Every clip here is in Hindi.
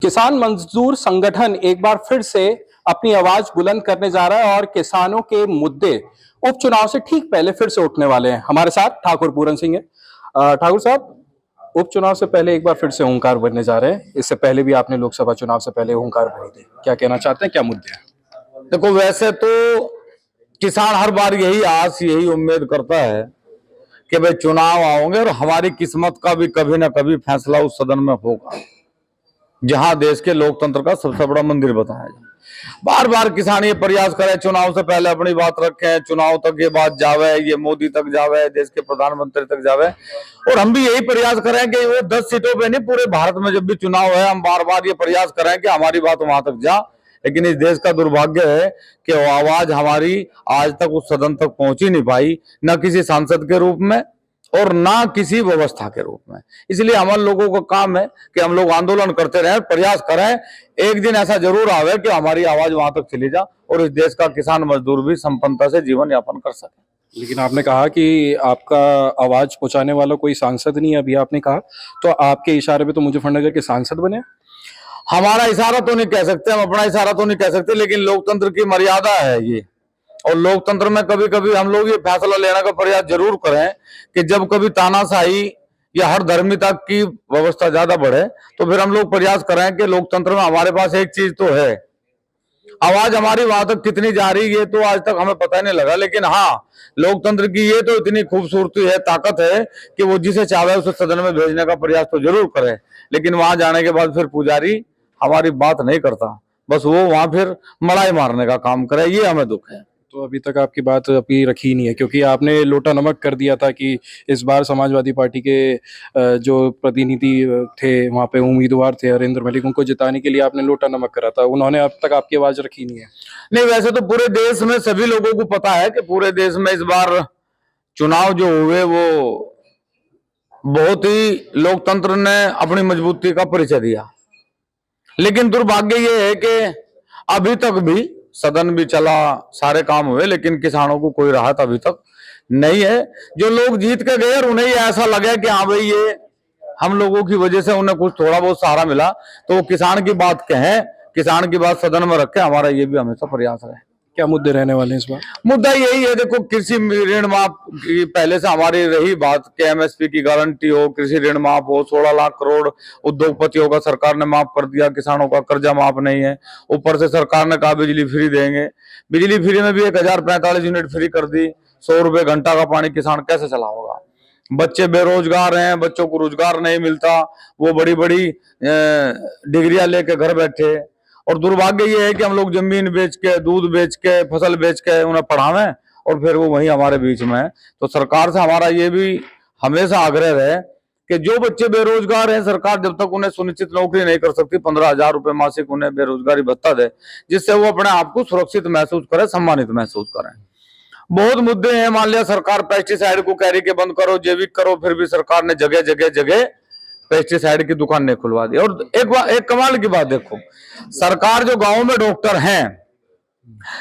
किसान मजदूर संगठन एक बार फिर से अपनी आवाज बुलंद करने जा रहा है और किसानों के मुद्दे उपचुनाव से ठीक पहले फिर से उठने वाले हैं। हमारे साथ ठाकुर पूरन सिंह है। ठाकुर साहब, उपचुनाव से पहले एक बार फिर से हुंकार भरने जा रहे हैं। इससे पहले भी आपने लोकसभा चुनाव से पहले हुंकार भरी थी। क्या कहना चाहते हैं, क्या मुद्दे हैं? देखो, वैसे तो किसान हर बार यही आस यही उम्मीद करता है कि भाई चुनाव आओगे और हमारी किस्मत का भी कभी ना कभी फैसला उस सदन में होगा जहां देश के लोकतंत्र का सबसे बड़ा मंदिर बताया जाए। बार बार किसान ये प्रयास करे, चुनाव से पहले अपनी बात रखें, चुनाव तक ये बात जावे, ये मोदी तक जावे, देश के प्रधानमंत्री तक जावे। और हम भी यही प्रयास करें कि वो 10 सीटों पे नहीं, पूरे भारत में जब भी चुनाव है हम बार बार ये प्रयास करें कि हमारी बात वहां तक जा। लेकिन इस देश का दुर्भाग्य है कि वो आवाज हमारी आज तक उस सदन तक पहुंच ही नहीं पाई, न किसी सांसद के रूप में और ना किसी व्यवस्था के रूप में। इसलिए हमारे लोगों का काम है कि हम लोग आंदोलन करते रहें, प्रयास करें। एक दिन ऐसा जरूर आवे कि हमारी आवाज वहां तक चली जा और इस देश का किसान मजदूर भी संपन्नता से जीवन यापन कर सके। लेकिन आपने कहा कि आपका आवाज पहुंचाने वाला कोई सांसद नहीं है, अभी आपने कहा, तो आपके इशारे पे तो मुजफ्फरनगर के सांसद बने। हमारा इशारा तो नहीं कह सकते, हम अपना इशारा तो नहीं कह सकते, लेकिन लोकतंत्र की मर्यादा है ये। और लोकतंत्र में कभी कभी हम लोग ये फैसला लेने का प्रयास जरूर करें कि जब कभी तानाशाही या हर धर्मिता की व्यवस्था ज्यादा बढ़े तो फिर हम लोग प्रयास करें कि लोकतंत्र में हमारे पास एक चीज तो है, आवाज हमारी वहां तक कितनी जा रही है तो आज तक हमें पता ही नहीं लगा। लेकिन हाँ, लोकतंत्र की ये तो इतनी खूबसूरती है, ताकत है कि वो जिसे चाहे उसे सदन में भेजने का प्रयास तो जरूर करे, लेकिन वहां जाने के बाद फिर पुजारी हमारी बात नहीं करता, बस वो वहां फिर मड़ाई मारने का काम करे। ये हमें दुख है। तो अभी तक आपकी बात अभी रखी नहीं है, क्योंकि आपने लोटा नमक कर दिया था कि इस बार समाजवादी पार्टी के जो प्रतिनिधि थे, वहां पे उम्मीदवार थे हरेंद्र मलिक, उनको जिताने के लिए आपने लोटा नमक करा था। उन्होंने अब तक आपकी आवाज रखी नहीं है। नहीं, वैसे तो पूरे देश में सभी लोगों को पता है कि पूरे देश में इस बार चुनाव जो हुए वो बहुत ही लोकतंत्र ने अपनी मजबूती का परिचय दिया। लेकिन दुर्भाग्य ये है कि अभी तक भी सदन भी चला, सारे काम हुए, लेकिन किसानों को कोई राहत अभी तक नहीं है। जो लोग जीत के गए और उन्हें ऐसा लगे कि हाँ भाई ये हम लोगों की वजह से उन्हें कुछ थोड़ा बहुत सहारा मिला, तो वो किसान की बात कहें, किसान की बात सदन में रखें। हमारा ये भी हमेशा प्रयास है। क्या मुद्दे रहने वाले हैं इस बार? मुद्दा यही है, देखो, कृषि ऋण माफ की पहले से हमारी रही बात कि एमएसपी की गारंटी हो, कृषि ऋण माफ हो, 16 लाख करोड़ उद्योगपतियों का सरकार ने माफ कर दिया, किसानों का कर्जा माफ नहीं है। ऊपर से सरकार ने कहा बिजली फ्री देंगे, बिजली फ्री में भी 1045 यूनिट फ्री कर दी। 100 रुपए घंटा का पानी किसान कैसे चलाओगा? बच्चे बेरोजगार हैं, बच्चों को रोजगार नहीं मिलता, वो बड़ी बड़ी डिग्रियां लेके घर बैठे। और दुर्भाग्य ये है कि हम लोग जमीन बेच के, दूध बेच के, फसल बेच के उन्हें पढ़ावें और फिर वो वहीं हमारे बीच में है। तो सरकार से हमारा ये भी हमेशा आग्रह रहे कि जो बच्चे बेरोजगार हैं, सरकार जब तक उन्हें सुनिश्चित नौकरी नहीं कर सकती, 15,000 रुपए मासिक उन्हें बेरोजगारी भत्ता दे, जिससे वो अपने आप को सुरक्षित महसूस करें, सम्मानित महसूस करें। बहुत मुद्दे हैं। मान लिया सरकार पेस्टिसाइड को कह रही कि बंद करो, जैविक करो, फिर भी सरकार ने जगह जगह जगह पेस्टिसाइड की दुकानें खुलवा दी। और एक कमाल की बात देखो, सरकार जो गांव में डॉक्टर हैं,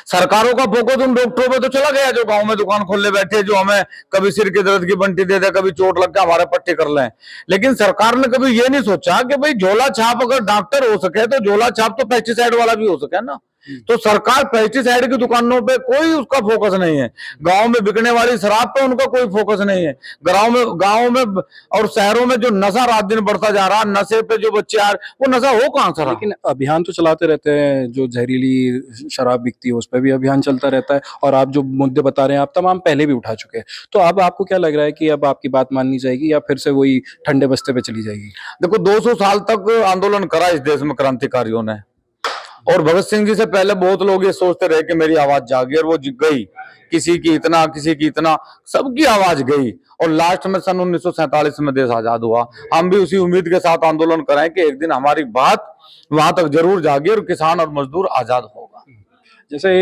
सरकारों का फोकस उन डॉक्टरों पे तो चला गया जो गांव में दुकान खोलने बैठे, जो हमें कभी सिर के दर्द की बंटी दे दे, कभी चोट लग के हमारे पट्टी कर लें। लेकिन सरकार ने कभी ये नहीं सोचा कि भाई झोला छाप अगर डॉक्टर हो सके तो झोला छाप तो पेस्टिसाइड वाला भी हो सके ना। तो सरकार पेस्टिसाइड की दुकानों पे कोई उसका फोकस नहीं है, गांव में बिकने वाली शराब पे उनका कोई फोकस नहीं है। गांव में और शहरों में जो नशा रात दिन बढ़ता जा रहा, नशे पे जो बच्चे आ रहे, वो नशा हो कहां से? लेकिन अभियान तो चलाते रहते हैं, जो जहरीली शराब बिकती है उस पर भी अभियान चलता रहता है, और आप जो मुद्दे बता रहे हैं आप तमाम पहले भी उठा चुके हैं। तो अब आपको क्या लग रहा है कि अब आपकी बात माननी जाएगी या फिर से वही ठंडे बस्ते पे चली जाएगी? देखो, 200 साल तक आंदोलन करा इस देश में क्रांतिकारियों ने, और भगत सिंह जी से पहले बहुत लोग ये सोचते रहे कि मेरी आवाज जागी, और वो गई। किसी की इतना, किसी की इतना, सबकी आवाज गई। और लास्ट में सन 1947 में देश आजाद हुआ। हम भी उसी उम्मीद के साथ आंदोलन करें कि एक दिन हमारी बात वहां तक जरूर जागी और किसान और मजदूर आजाद होगा। जैसे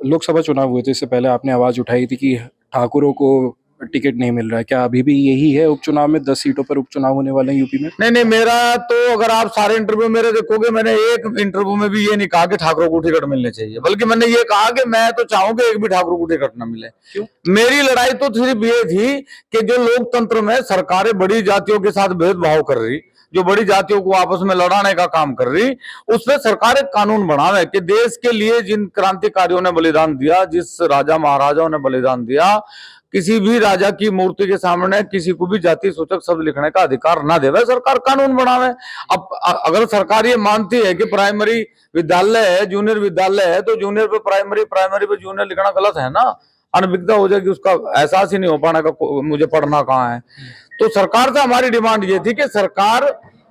लोकसभा चुनाव हुए थे, इससे पहले आपने आवाज उठाई थी कि ठाकुरों को टिकट नहीं मिल रहा है। क्या अभी भी यही है? उपचुनाव में 10 सीटों पर उपचुनाव होने वाले हैं यूपी में। नहीं, मेरा तो, अगर आप सारे इंटरव्यू मेरे देखोगे, मैंने एक इंटरव्यू में भी ये नहीं कहा कि ठाकुरों को टिकट मिलने चाहिए, बल्कि मैंने ये कहा कि मैं तो चाहूंगा एक भी ठाकुर को टिकट न मिले। क्यों? मेरी लड़ाई तो सिर्फ ये थी कि जो लोकतंत्र में सरकारें बड़ी जातियों के साथ भेदभाव कर रही, जो बड़ी जातियों को आपस में लड़ाने का काम कर रही, उसमें सरकार एक कानून बनावे कि देश के लिए जिन क्रांतिकारियों ने बलिदान दिया, जिस राजा महाराजाओं ने बलिदान दिया, किसी भी राजा की मूर्ति के सामने किसी को भी जाति सूचक शब्द लिखने का अधिकार ना देवे, सरकार कानून बनावे। अब अगर सरकार ये मानती है कि प्राइमरी विद्यालय है, जूनियर विद्यालय है, तो जूनियर पे प्राइमरी, प्राइमरी पे जूनियर लिखना गलत है ना, अनभिज्ञता हो जाएगी, उसका एहसास ही नहीं हो पाने का मुझे पढ़ना कहाँ है। तो सरकार से हमारी डिमांड ये थी कि सरकार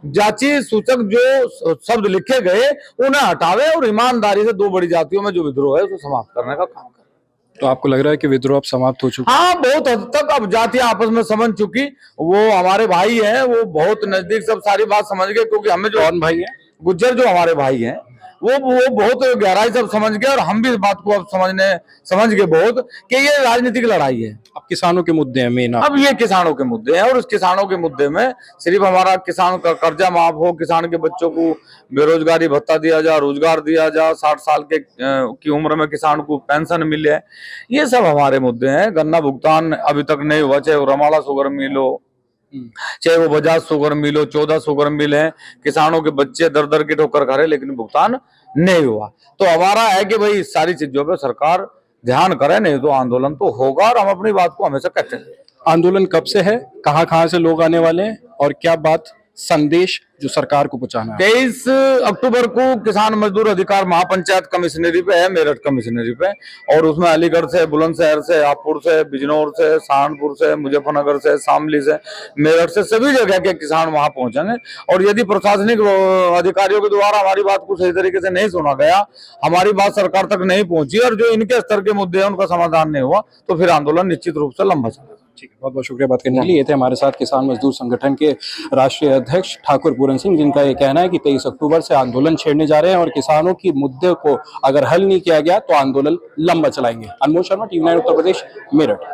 जाति सूचक जो शब्द लिखे गए उन्हें हटावे और ईमानदारी से दो बड़ी जातियों में जो विद्रोह है उसको समाप्त करने का काम करे। तो आपको लग रहा है कि विद्रोह अब समाप्त हो चुका है? हाँ, बहुत हद तक अब जातियां आपस में समझ चुकी, वो हमारे भाई हैं, वो बहुत नजदीक सब सारी बात समझ गए, क्योंकि हमें जो कौन भाई है? गुज्जर जो हमारे भाई हैं वो बहुत गहराई से समझ गए, और हम भी इस बात को अब समझ गए बहुत कि ये राजनीतिक लड़ाई है। अब किसानों के मुद्दे हैं मेन। अब ये किसानों के मुद्दे हैं, और उस किसानों के मुद्दे में सिर्फ हमारा किसान का कर्जा माफ हो, किसान के बच्चों को बेरोजगारी भत्ता दिया जा, रोजगार दिया जा, 60 साल की उम्र में किसान को पेंशन मिले, ये सब हमारे मुद्दे हैं। गन्ना भुगतान अभी तक नहीं हुआ, चाहे वो रमाला शुगर मिल हो, चाहे वो बजाज शुगर मिल हो, 14 शुगर मिल है, किसानों के बच्चे दर दर की ठोकर खा रहे, लेकिन भुगतान नहीं हुआ। तो हमारा है कि भाई इस सारी चीजों पे सरकार ध्यान करे, नहीं तो आंदोलन तो होगा, और हम अपनी बात को हमेशा कहते हैं। आंदोलन कब से है, कहाँ से लोग आने वाले हैं, और क्या बात संदेश जो सरकार को पहुंचाना है? 23 अक्टूबर को किसान मजदूर अधिकार महापंचायत कमिश्नरी पे है, मेरठ कमिश्नरी पे, और उसमें अलीगढ़ से, बुलंदशहर से, हापुड़ से, बिजनौर से, सहारनपुर से, मुजफ्फरनगर से, शामली से, मेरठ से, सभी जगह के किसान वहां पहुंचेंगे। और यदि प्रशासनिक अधिकारियों के द्वारा हमारी बात को सही तरीके से नहीं सुना गया, हमारी बात सरकार तक नहीं पहुंची, और जो इनके स्तर के मुद्दे हैं उनका समाधान नहीं हुआ, तो फिर आंदोलन निश्चित रूप से लंबा चलेगा। ठीक है, बहुत बहुत शुक्रिया बात करने के लिए। ये थे हमारे साथ किसान मजदूर संगठन के राष्ट्रीय अध्यक्ष ठाकुर पूरन सिंह, जिनका ये कहना है कि 23 अक्टूबर से आंदोलन छेड़ने जा रहे हैं, और किसानों की मुद्दे को अगर हल नहीं किया गया तो आंदोलन लंबा चलाएंगे। अनमोल शर्मा, टीवी 9 उत्तर प्रदेश, मेरठ।